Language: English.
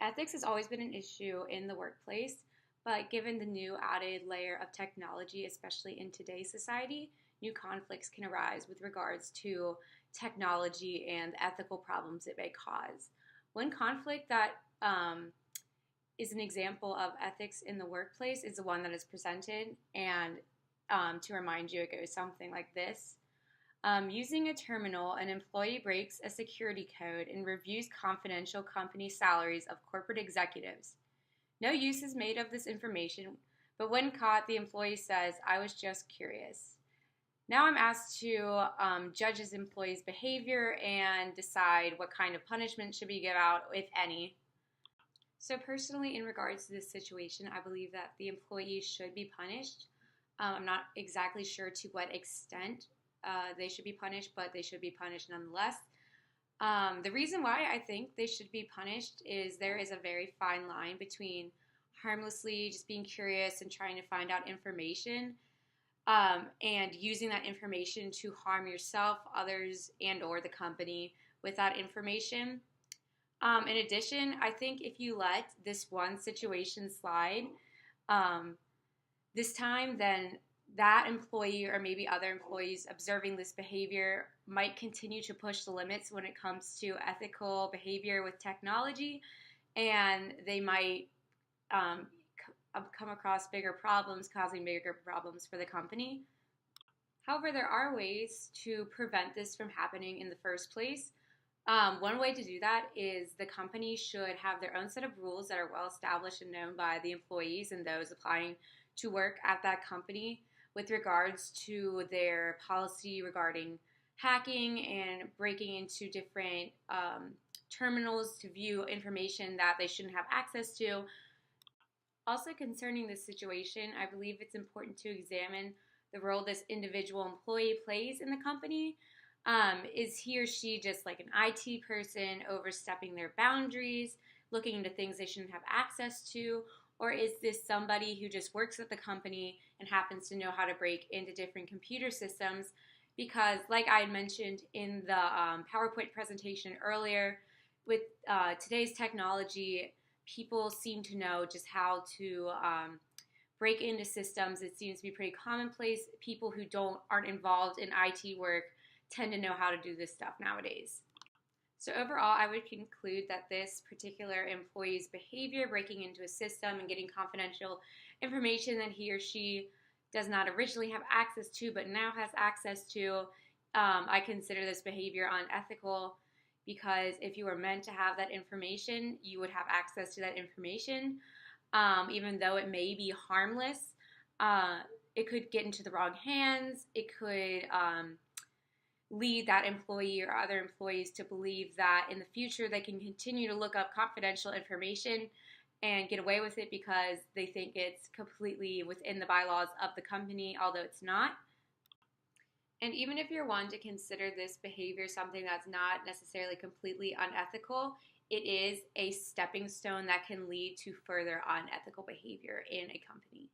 Ethics has always been an issue in the workplace, but given the new added layer of technology, especially in today's society, new conflicts can arise with regards to technology and ethical problems it may cause. One conflict that is an example of ethics in the workplace is the one that is presented, and to remind you, it goes something like this. Using a terminal, an employee breaks a security code and reviews confidential company salaries of corporate executives. No use is made of this information, but when caught, the employee says, "I was just curious." Now I'm asked to judge his employee's behavior and decide what kind of punishment should be given out, if any. So personally, in regards to this situation, I believe that the employee should be punished. I'm not exactly sure to what extent they should be punished, but they should be punished nonetheless. The reason why I think they should be punished is there is a very fine line between harmlessly just being curious and trying to find out information, and using that information to harm yourself, others, and or the company with that information. In addition, I think if you let this one situation slide this time, then that employee or maybe other employees observing this behavior might continue to push the limits when it comes to ethical behavior with technology, and they might come across bigger problems, causing bigger problems for the company. However, there are ways to prevent this from happening in the first place. One way to do that is the company should have their own set of rules that are well established and known by the employees and those applying to work at that company with regards to their policy regarding hacking and breaking into different terminals to view information that they shouldn't have access to. Also, concerning this situation, I believe it's important to examine the role this individual employee plays in the company. Is he or she just like an IT person overstepping their boundaries, looking into things they shouldn't have access to? Or is this somebody who just works at the company and happens to know how to break into different computer systems? Because, like I had mentioned in the PowerPoint presentation earlier, with today's technology, people seem to know just how to break into systems. It seems to be pretty commonplace. People who aren't involved in IT work tend to know how to do this stuff nowadays. So overall, I would conclude that this particular employee's behavior, breaking into a system and getting confidential information that he or she does not originally have access to but now has access to, I consider this behavior unethical, because if you were meant to have that information, you would have access to that information. Even though it may be harmless, it could get into the wrong hands. It could lead that employee or other employees to believe that in the future they can continue to look up confidential information and get away with it because they think it's completely within the bylaws of the company, although it's not. And even if you're one to consider this behavior something that's not necessarily completely unethical, it is a stepping stone that can lead to further unethical behavior in a company.